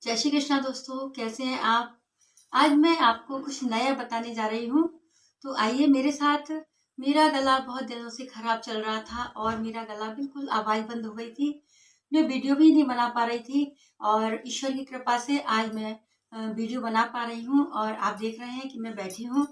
जय श्री कृष्णा दोस्तों, कैसे हैं आप। आज मैं आपको कुछ नया बताने जा रही हूँ। तो आइए मेरे साथ। मेरा गला बहुत दिनों से खराब चल रहा था और मेरा गला बिल्कुल आवाज बंद हो गई थी। मैं वीडियो भी नहीं बना पा रही थी और ईश्वर की कृपा से आज मैं वीडियो बना पा रही हूँ और आप देख रहे हैं कि मैं बैठी हूँ।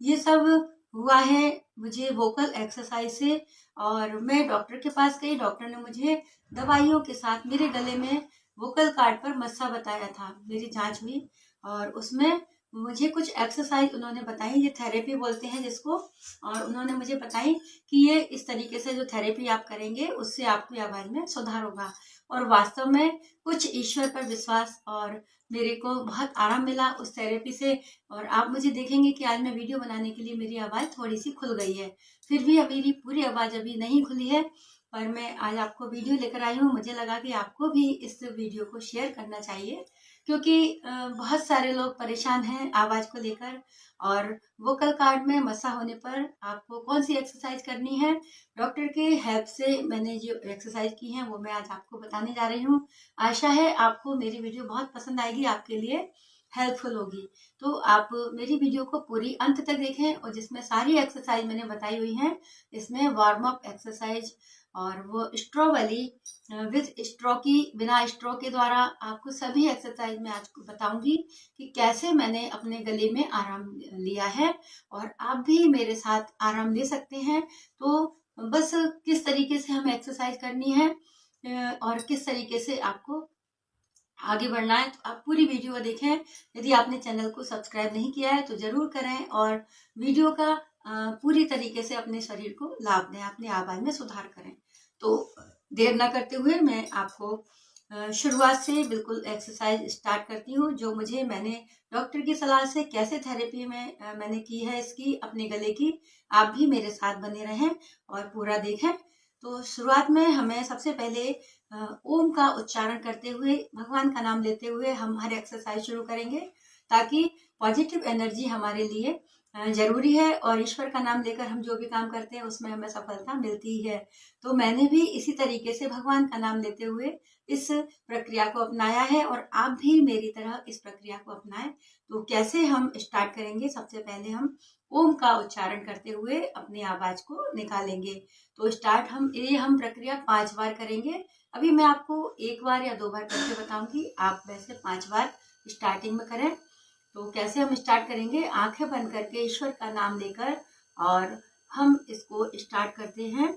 ये सब हुआ है मुझे वोकल एक्सरसाइज से। और मैं डॉक्टर के पास गई। डॉक्टर ने मुझे दवाइयों के साथ मेरे गले में वोकल कार्ड पर मस्सा बताया था। मेरी जांच हुई और उसमें मुझे कुछ एक्सरसाइज उन्होंने बताई, ये थेरेपी बोलते हैं जिसको। और उन्होंने मुझे बताई कि ये इस तरीके से जो थेरेपी आप करेंगे उससे आपकी आवाज में सुधार होगा। और वास्तव में कुछ ईश्वर पर विश्वास और मेरे को बहुत आराम मिला उस थेरेपी से। और आप मुझे देखेंगे कि आज मैं वीडियो बनाने के लिए मेरी आवाज थोड़ी सी खुल गई है। फिर भी मेरी पूरी आवाज अभी नहीं खुली है, पर मैं आज आपको वीडियो लेकर आई हूँ। मुझे लगा कि आपको भी इस वीडियो को शेयर करना चाहिए, क्योंकि बहुत सारे लोग परेशान हैं आवाज को लेकर। और वोकल कार्ड में मसा होने पर आपको कौन सी एक्सरसाइज करनी है, डॉक्टर के हेल्प से मैंने जो एक्सरसाइज की है वो मैं आज आपको बताने जा रही हूँ। आशा है आपको मेरी वीडियो बहुत पसंद आएगी, आपके लिए हेल्पफुल होगी। तो आप मेरी वीडियो को पूरी अंत तक देखें और जिसमें सारी एक्सरसाइज मैंने बताई हुई हैं। इसमें वार्म अप एक्सरसाइज और वो स्ट्रो वाली विद स्ट्रो की, बिना स्ट्रो के द्वारा आपको सभी एक्सरसाइज मैं आज को बताऊंगी कि कैसे मैंने अपने गले में आराम लिया है और आप भी मेरे साथ आराम ले सकते हैं। तो बस किस तरीके से हमें एक्सरसाइज करनी है और किस तरीके से आपको आगे बढ़ना है, तो आप पूरी वीडियो देखें। यदि आपने चैनल को सब्सक्राइब नहीं किया है तो जरूर करें और वीडियो का पूरी तरीके से अपने शरीर को लाभ दें, अपनी आवाज में सुधार करें। तो देर ना करते हुए मैं आपको शुरुआत से बिल्कुल एक्सरसाइज स्टार्ट करती हूँ, जो मैंने डॉक्टर की सलाह से कैसे थेरेपी में मैंने की है इसकी अपने गले की। आप भी मेरे साथ बने रहें और पूरा देखें। तो शुरुआत में हमें सबसे पहले ओम का उच्चारण करते हुए, भगवान का नाम लेते हुए हम हर एक्सरसाइज शुरू करेंगे, ताकि पॉजिटिव एनर्जी हमारे लिए जरूरी है और ईश्वर का नाम लेकर हम जो भी काम करते हैं उसमें हमें सफलता मिलती है। तो मैंने भी इसी तरीके से भगवान का नाम लेते हुए इस प्रक्रिया को अपनाया है और आप भी मेरी तरह इस प्रक्रिया को अपनाएं। तो कैसे हम स्टार्ट करेंगे, सबसे पहले हम ओम का उच्चारण करते हुए अपनी आवाज को निकालेंगे। तो स्टार्ट हम प्रक्रिया 5 बार करेंगे। अभी मैं आपको 1 बार या 2 बार करके बताऊंगी, आप वैसे 5 बार स्टार्टिंग में करें। तो कैसे हम स्टार्ट करेंगे, आंखें बंद करके ईश्वर का नाम लेकर और हम इसको स्टार्ट करते हैं।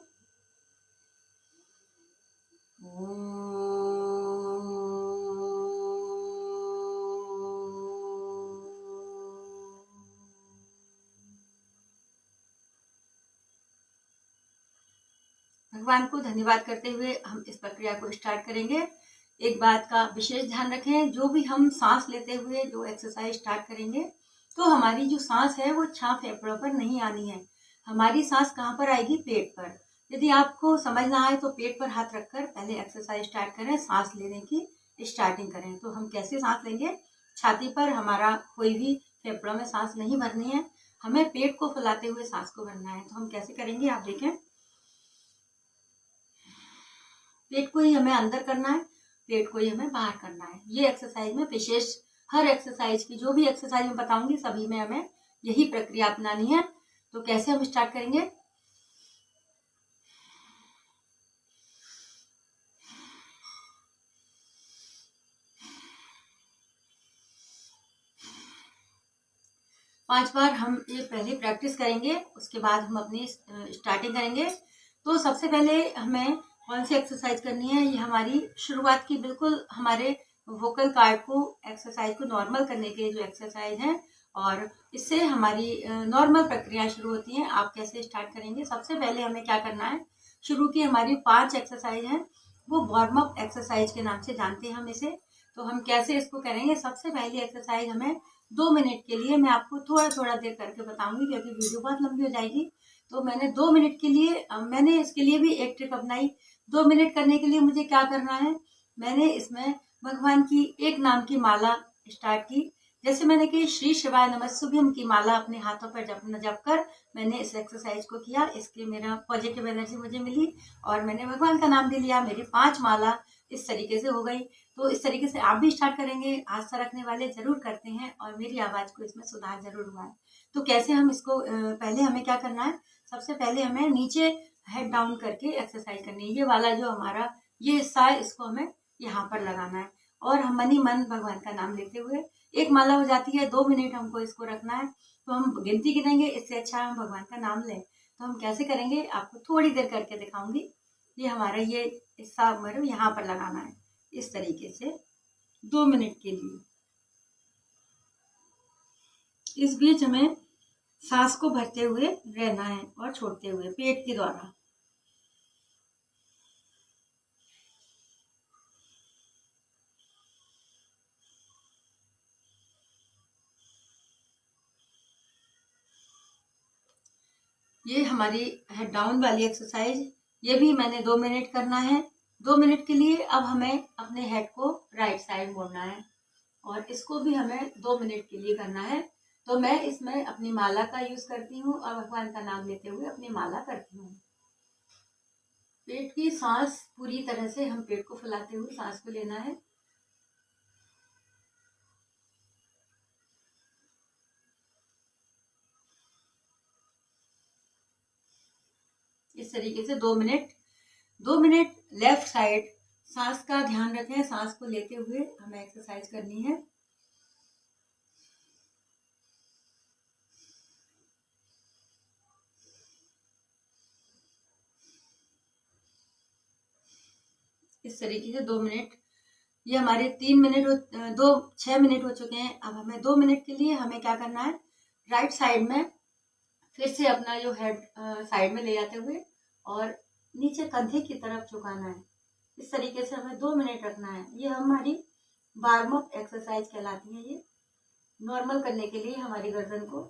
भगवान को धन्यवाद करते हुए हम इस प्रक्रिया को स्टार्ट करेंगे। एक बात का विशेष ध्यान रखें, जो भी हम सांस लेते हुए जो एक्सरसाइज स्टार्ट करेंगे, तो हमारी जो सांस है वो छां फेफड़ों पर नहीं आनी है। हमारी सांस कहाँ पर आएगी, पेट पर। यदि आपको समझना है तो पेट पर हाथ रखकर पहले एक्सरसाइज स्टार्ट करें, सांस लेने की स्टार्टिंग करें। तो हम कैसे सांस लेंगे, छाती पर हमारा कोई भी फेफड़ों में सांस नहीं भरनी है, हमें पेट को फुलाते हुए सांस को भरना है। तो हम कैसे करेंगे, आप देखें। पेट को ही हमें अंदर करना है, पेट को ही हमें बाहर करना है। ये एक्सरसाइज में विशेष, हर एक्सरसाइज की जो भी एक्सरसाइज मैं बताऊंगी सभी में हमें यही प्रक्रिया अपनानी है। तो कैसे हम स्टार्ट करेंगे, पांच बार हम ये पहले प्रैक्टिस करेंगे, उसके बाद हम अपनी स्टार्टिंग करेंगे। तो सबसे पहले हमें कौन सी एक्सरसाइज करनी है, ये हमारी शुरुआत की बिल्कुल हमारे वोकल कार्ड को, एक्सरसाइज को नॉर्मल करने के लिए जो एक्सरसाइज है, और इससे हमारी नॉर्मल प्रक्रिया शुरू होती है। आप कैसे स्टार्ट करेंगे, सबसे पहले हमें क्या करना है, शुरू की हमारी 5 एक्सरसाइज हैं, वो वार्म अप एक्सरसाइज के नाम से जानते हैं हम इसे। तो हम कैसे इसको करेंगे, सबसे पहली एक्सरसाइज हमें 2 मिनट के लिए, मैं आपको थोड़ा थोड़ा देर करके बताऊंगी क्योंकि वीडियो बहुत लंबी हो जाएगी। तो मैंने 2 मिनट के लिए, मैंने इसके लिए भी एक ट्रिक अपनाई। 2 मिनट करने के लिए मुझे क्या करना है, मैंने इसमें भगवान की एक नाम की माला स्टार्ट की। जैसे मैंने कि श्री शिवाय नमः शुभम की माला अपने हाथों पर जप कर मैंने इस एक्सरसाइज को किया। इसके मेरा पॉजिटिव एनर्जी मुझे मिली और मैंने भगवान का नाम भी लिया। मेरी 5 माला इस तरीके से हो गई। तो इस तरीके से आप भी स्टार्ट करेंगे, आस्था रखने वाले जरूर करते हैं और मेरी आवाज़ को इसमें सुधार जरूर हुआ है। तो कैसे हम इसको पहले हमें क्या करना है, सबसे पहले हमें नीचे हेड डाउन करके एक्सरसाइज करनी है। ये वाला जो हमारा ये हिस्सा है, इसको हमें यहाँ पर लगाना है और हम मन ही मन भगवान का नाम लेते हुए, एक माला हो जाती है, 2 मिनट हमको इसको रखना है। तो हम गिनती गिनेंगे, इससे अच्छा हम भगवान का नाम लें। तो हम कैसे करेंगे आपको थोड़ी देर करके दिखाऊंगी। ये हमारा ये हिस्सा हमारे यहाँ पर लगाना है इस तरीके से 2 मिनट के लिए। इस बीच हमें सांस को भरते हुए रहना है और छोड़ते हुए पेट के द्वारा। ये हमारी हेड डाउन वाली एक्सरसाइज, ये भी मैंने 2 मिनट करना है। 2 मिनट के लिए अब हमें अपने हेड को राइट साइड मोड़ना है और इसको भी हमें 2 मिनट के लिए करना है। तो मैं इसमें अपनी माला का यूज करती हूँ और भगवान का नाम लेते हुए अपनी माला करती हूँ। पेट की सांस पूरी तरह से हम पेट को फुलाते हुए सांस को लेना है। इस तरीके से 2 मिनट। 2 मिनट लेफ्ट साइड सांस का ध्यान रखें, सांस को लेते हुए हमें एक्सरसाइज करनी है। इस तरीके से 2 मिनट। ये हमारे 3 मिनट 6 मिनट हो चुके हैं। अब हमें 2 मिनट के लिए हमें क्या करना है, राइट साइड में फिर से अपना जो हेड साइड में ले जाते हुए और नीचे कंधे की तरफ झुकाना है। इस तरीके से हमें 2 मिनट रखना है। ये हमारी वार्म अप एक्सरसाइज कहलाती है। ये नॉर्मल करने के लिए हमारी गर्दन को।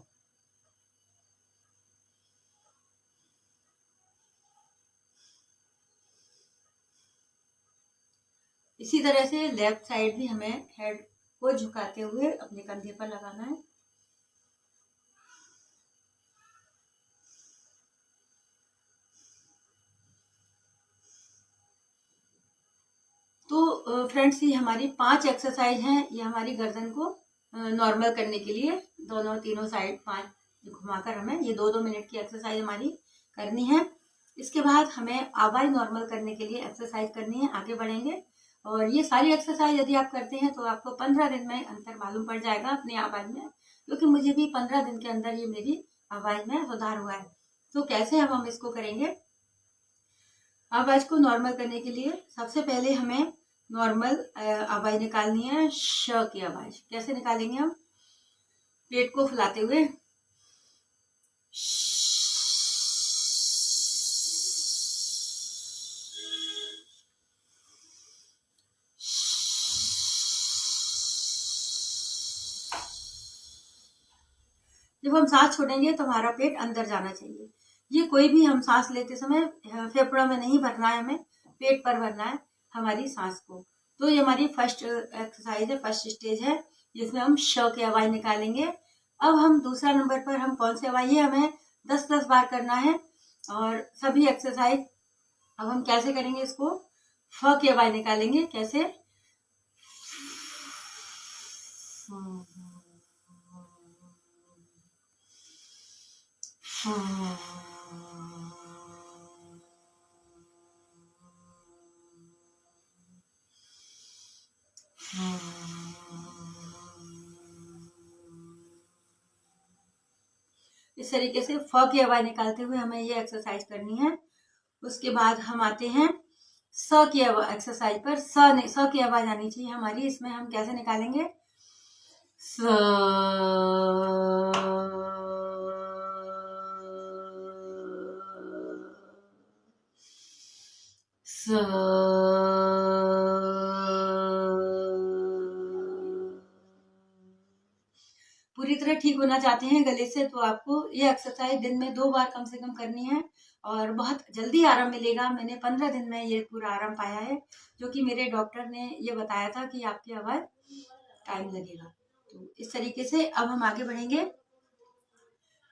इसी तरह से लेफ्ट साइड भी हमें हेड को झुकाते हुए अपने कंधे पर लगाना है। तो फ्रेंड्स, ये हमारी 5 एक्सरसाइज हैं। ये हमारी गर्दन को नॉर्मल करने के लिए दोनों तीनों साइड 5 घुमाकर हमें ये 2-2 मिनट की एक्सरसाइज हमारी करनी है। इसके बाद हमें आवाज नॉर्मल करने के लिए एक्सरसाइज करनी है। आगे बढ़ेंगे और ये सारी एक्सरसाइज यदि आप करते हैं तो आपको 15 दिन में अंतर मालूम पड़ जाएगा अपनी आवाज में, क्योंकि मुझे भी 15 दिन के अंदर ये मेरी आवाज में सुधार हुआ है। तो कैसे हम इसको करेंगे, आवाज को नॉर्मल करने के लिए सबसे पहले हमें नॉर्मल आवाज निकालनी है। श की आवाज कैसे निकालेंगे हम, पेट को फुलाते हुए जब हम सांस छोड़ेंगे तो हमारा पेट अंदर जाना चाहिए। ये कोई भी हम सांस लेते समय फेफड़ों में नहीं भरना है, हमें पेट पर भरना है हमारी सांस को। तो ये हमारी फर्स्ट एक्सरसाइज है, फर्स्ट स्टेज है जिसमें हम श की आवाज निकालेंगे। अब हम दूसरा नंबर पर हम कौन सी आवाज, ये हमें 10-10 बार करना है और सभी एक्सरसाइज। अब हम कैसे करेंगे इसको, फ की आवाज निकालेंगे। कैसे, इस तरीके से फ की आवाज निकालते हुए हमें ये एक्सरसाइज करनी है। उसके बाद हम आते हैं स की एक्सरसाइज पर। स की आवाज आनी चाहिए हमारी। इसमें हम कैसे निकालेंगे, स पूरी तरह ठीक होना चाहते हैं गले से तो आपको ये एक्सरसाइज दिन में 2 बार कम से कम करनी है और बहुत जल्दी आराम मिलेगा। मैंने 15 दिन में ये पूरा आराम पाया है, जो कि मेरे डॉक्टर ने ये बताया था कि आपकी आवाज टाइम लगेगा। तो इस तरीके से अब हम आगे बढ़ेंगे।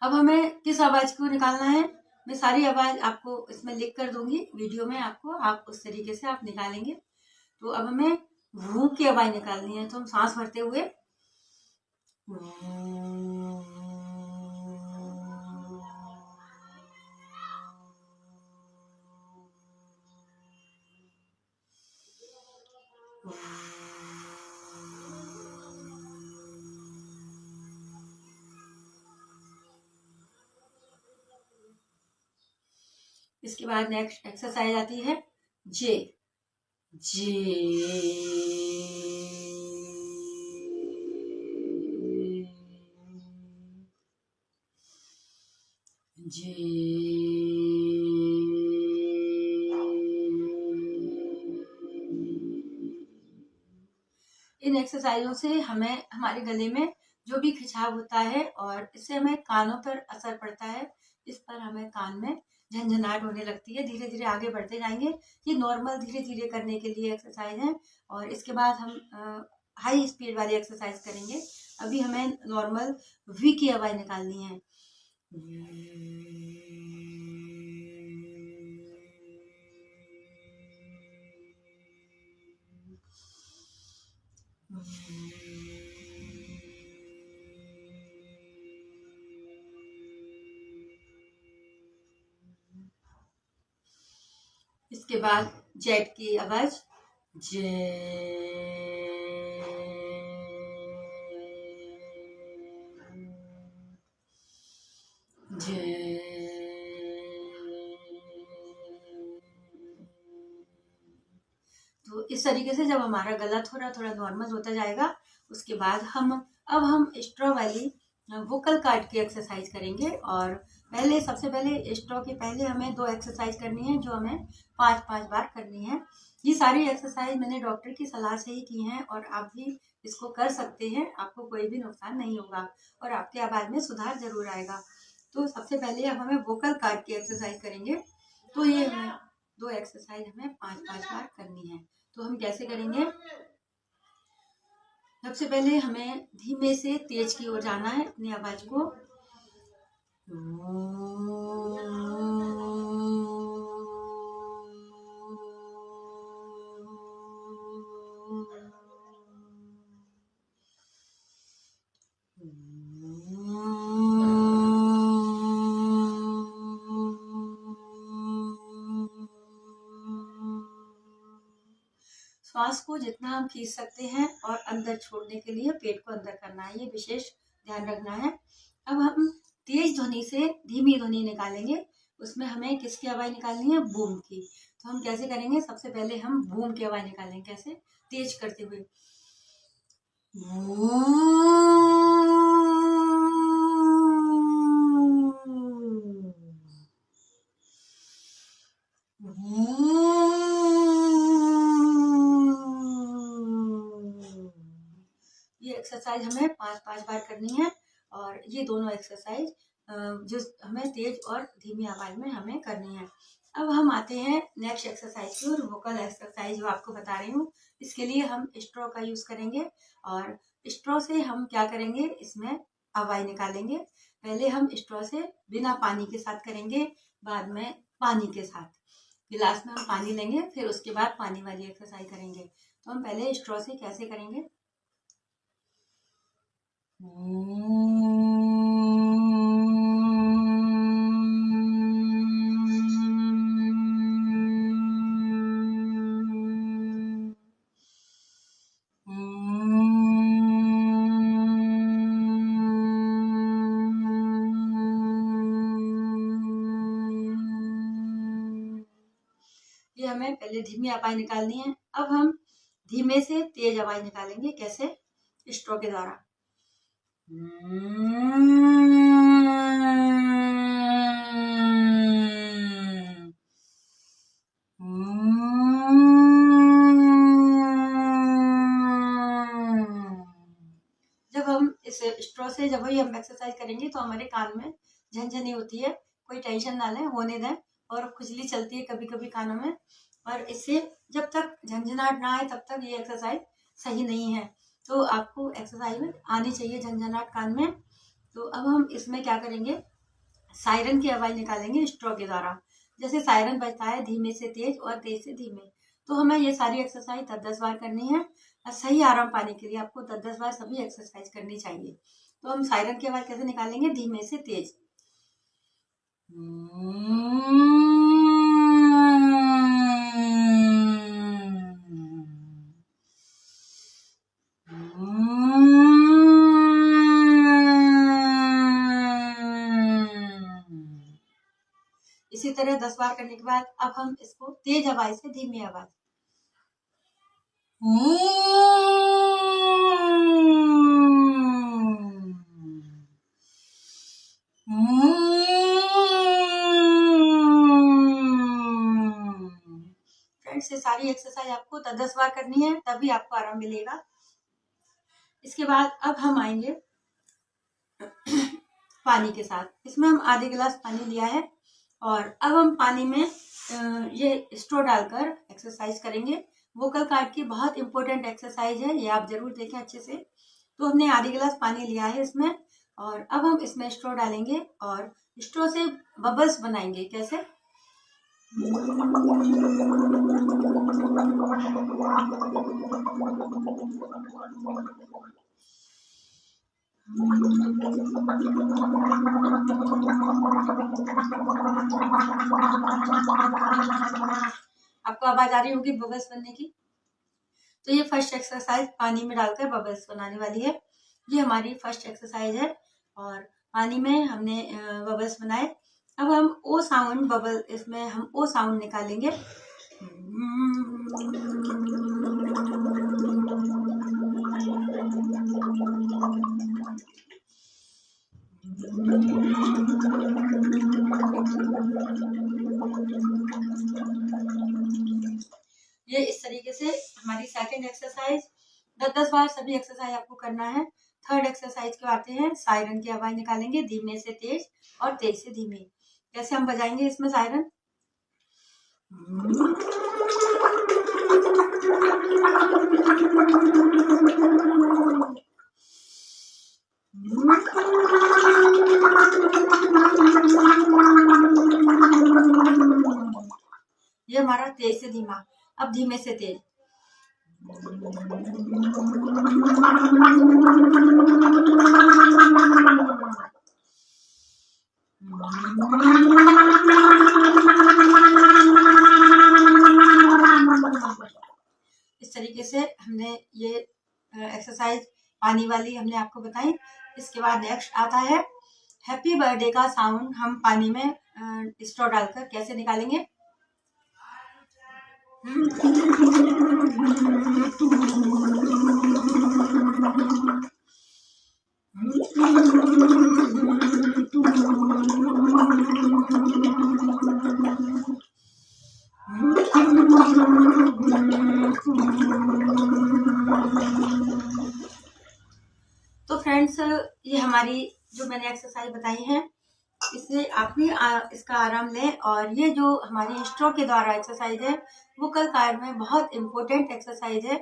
अब हमें किस आवाज को निकालना है, मैं सारी आवाज आपको इसमें लिख कर दूंगी वीडियो में आपको, आप उस तरीके से आप निकालेंगे। तो अब हमें वू की आवाज निकालनी है। तो हम सांस भरते हुए इसके बाद नेक्स्ट एक्सरसाइज आती है जे। जे जे इन एक्सरसाइजों से हमें हमारे गले में जो भी खिंचाव होता है और इससे हमें कानों पर असर पड़ता है, इस पर हमें कान में झंझनाहट होने लगती है। धीरे धीरे आगे बढ़ते जाएंगे। ये नॉर्मल धीरे धीरे करने के लिए एक्सरसाइज है। और इसके बाद हम हाई स्पीड वाली एक्सरसाइज करेंगे। अभी हमें नॉर्मल वी की आवाज निकालनी है। इसके बाद जेट की आवाज जे। जे तो इस तरीके से जब हमारा गला थोड़ा थोड़ा नॉर्मल होता जाएगा, उसके बाद अब हम स्ट्रॉ वाली वोकल कार्ड की एक्सरसाइज करेंगे। और सबसे पहले स्ट्रॉ के पहले हमें 2 एक्सरसाइज करनी है, जो हमें 5-5 बार करनी है। ये सारी एक्सरसाइज मैंने डॉक्टर की सलाह से ही की हैं और आप भी इसको कर सकते हैं। आपको कोई भी नुकसान नहीं होगा और आपके आवाज में सुधार जरूर आएगा। तो सबसे पहले अब हमें वोकल कार्ड की एक्सरसाइज करेंगे। तो ये हमें 2 एक्सरसाइज हमें 5-5 बार करनी है। तो हम कैसे करेंगे? सबसे पहले हमें धीमे से तेज की ओर जाना है अपनी आवाज को। श्वास को जितना हम खींच सकते हैं और अंदर छोड़ने के लिए पेट को अंदर करना है, ये विशेष ध्यान रखना है। अब हम तेज ध्वनि से धीमी ध्वनि निकालेंगे। उसमें हमें किसकी आवाज निकालनी है? बूम की। तो हम कैसे करेंगे? सबसे पहले हम बूम की आवाज निकालेंगे। कैसे? तेज करते हुए ये एक्सरसाइज हमें 5-5 बार करनी है। और ये दोनों एक्सरसाइज जो हमें तेज और धीमी आवाज में हमें करनी है। अब हम आते हैं नेक्स्ट एक्सरसाइज की और वोकल एक्सरसाइज जो आपको बता रही हूँ। इसके लिए हम स्ट्रॉ का यूज करेंगे और स्ट्रॉ से हम क्या करेंगे? इसमें आवाज निकालेंगे। पहले हम स्ट्रॉ से बिना पानी के साथ करेंगे, बाद में पानी के साथ। गिलास में हम पानी लेंगे, फिर उसके बाद पानी वाली एक्सरसाइज करेंगे। तो हम पहले स्ट्रॉ से कैसे करेंगे? ये हमें पहले धीमी आवाज निकालनी है। अब हम धीमे से तेज आवाज निकालेंगे। कैसे? स्ट्रॉ के द्वारा। जब हम इस स्ट्रॉ से जब भी हम एक्सरसाइज करेंगे तो हमारे कान में झनझनी होती है। कोई टेंशन ना लें, होने दें। और खुजली चलती है कभी कभी कानों में, और इससे जब तक झंझनाहट ना आए तब तक ये एक्सरसाइज सही नहीं है। तो आपको एक्सरसाइज में आनी चाहिए झंझनाहट कान में। तो अब हम इसमें क्या करेंगे? सायरन की आवाज निकालेंगे स्ट्रॉ के द्वारा। जैसे सायरन बजता है धीमे से तेज और तेज से धीमे, तो हमें ये सारी एक्सरसाइज 10-10 बार करनी है और सही आराम पाने के लिए आपको 10-10 बार सभी एक्सरसाइज करनी चाहिए। तो हम सायरन की आवाज कैसे निकालेंगे, धीमे से तेज। इसी तरह 10 बार करने के बाद अब हम इसको तेज आवाज से धीमी आवाज। फ्रेंड्स, ये सारी एक्सरसाइज आपको 10-10 बार करनी है, तभी आपको आराम मिलेगा। इसके बाद अब हम आएंगे पानी के साथ। इसमें हम आधे गिलास पानी लिया है और अब हम पानी में ये स्ट्रो डालकर एक्सरसाइज करेंगे। वोकल कार्ड की बहुत इंपॉर्टेंट एक्सरसाइज है, ये आप जरूर देखें अच्छे से। तो हमने आधे गिलास पानी लिया है इसमें और अब हम इसमें स्ट्रो डालेंगे और स्ट्रो से बबल्स बनाएंगे। कैसे? आपको आवाज आ रही होगी बबल्स बनने की। तो ये फर्स्ट एक्सरसाइज पानी में डालकर बबल्स बनाने वाली है। ये हमारी फर्स्ट एक्सरसाइज है और पानी में हमने बबल्स बनाए। अब हम ओ साउंड बबल, इसमें हम ओ साउंड निकालेंगे। ये इस तरीके से हमारी सेकंड एक्सरसाइज। 10-10 बार सभी एक्सरसाइज आपको करना है। थर्ड एक्सरसाइज के आते हैं, सायरन की आवाज निकालेंगे, धीमे से तेज और तेज से धीमे। कैसे हम बजाएंगे इसमें सायरन? ये हमारा तेज से धीमा। अब धीमे से तेज। इस तरीके से हमने ये एक्सरसाइज पानी वाली हमने आपको बताई। इसके बाद नेक्स्ट आता है हैप्पी बर्थडे का साउंड। हम पानी में स्ट्रॉ डालकर कैसे निकालेंगे? तो फ्रेंड्स, ये हमारी जो मैंने एक्सरसाइज बताई है, इससे आप भी इसका आराम लें। और ये जो हमारी स्ट्रो के द्वारा एक्सरसाइज है, वोकल कार्ड में बहुत इम्पोर्टेंट एक्सरसाइज है।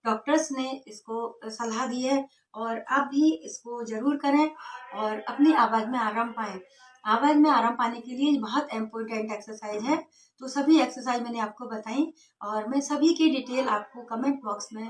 डॉक्टर्स ने इसको सलाह दी है और आप भी इसको जरूर करें और अपनी आवाज में आराम पाएं। आवाज में आराम पाने के लिए बहुत इम्पोर्टेंट एक्सरसाइज है। तो सभी एक्सरसाइज मैंने आपको बताई और मैं सभी की डिटेल आपको कमेंट बॉक्स में,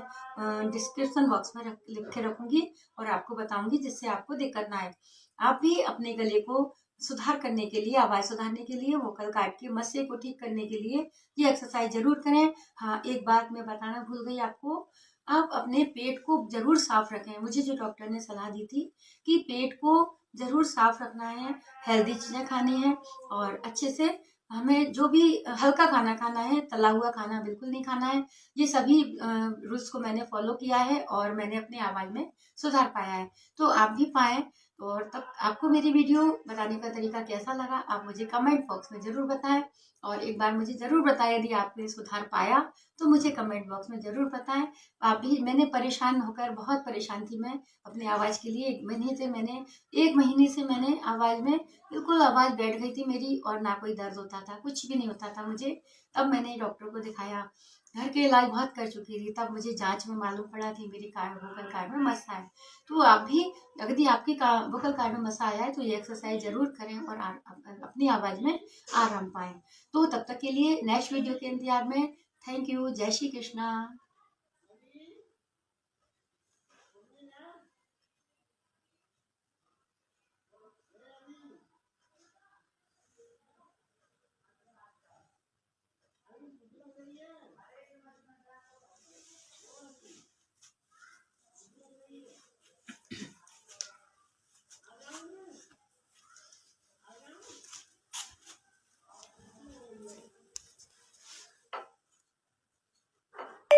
डिस्क्रिप्शन बॉक्स में लिख के रखूंगी और आपको बताऊंगी, जिससे आपको दिक्कत ना आए। आप भी अपने गले को सुधार करने के लिए, आवाज सुधारने के लिए, वोकल कार्ड के मस्से को ठीक करने के लिए ये एक्सरसाइज जरूर करें। हाँ, एक बात मैं बताना भूल गई आपको, आप अपने पेट को जरूर साफ रखें। मुझे जो डॉक्टर ने सलाह दी थी कि पेट को जरूर साफ रखना है, हेल्दी चीजें खानी है और अच्छे से हमें जो भी हल्का खाना खाना है, तला हुआ खाना बिल्कुल नहीं खाना है। ये सभी रूल्स को मैंने फॉलो किया है और मैंने अपनी आवाज में सुधार पाया है। तो आप भी पाएं। और तब आपको मेरी वीडियो बताने का तरीका कैसा लगा, आप मुझे कमेंट बॉक्स में जरूर बताएं। और एक बार मुझे जरूर बताएं यदि आपने सुधार पाया, तो मुझे कमेंट बॉक्स में जरूर बताएं। आप भी, मैंने परेशान होकर, बहुत परेशान थी मैं अपनी आवाज के लिए। एक महीने से मैंने आवाज में बिल्कुल आवाज बैठ गई थी मेरी और ना कोई दर्द होता था, कुछ भी नहीं होता था मुझे। तब मैंने डॉक्टर को दिखाया, घर के इलाज बहुत कर चुकी थी, तब मुझे जांच में मालूम पड़ा कि मेरी वोकल कार्ड में मस्सा है। तो आप भी, यदि आपकी वोकल कार्ड में मस्सा आया है, तो ये एक्सरसाइज जरूर करें और अपनी आवाज में आराम पाएं। तो तब तक के लिए नेक्स्ट वीडियो के इंतजार में थैंक यू। जय श्री कृष्णा।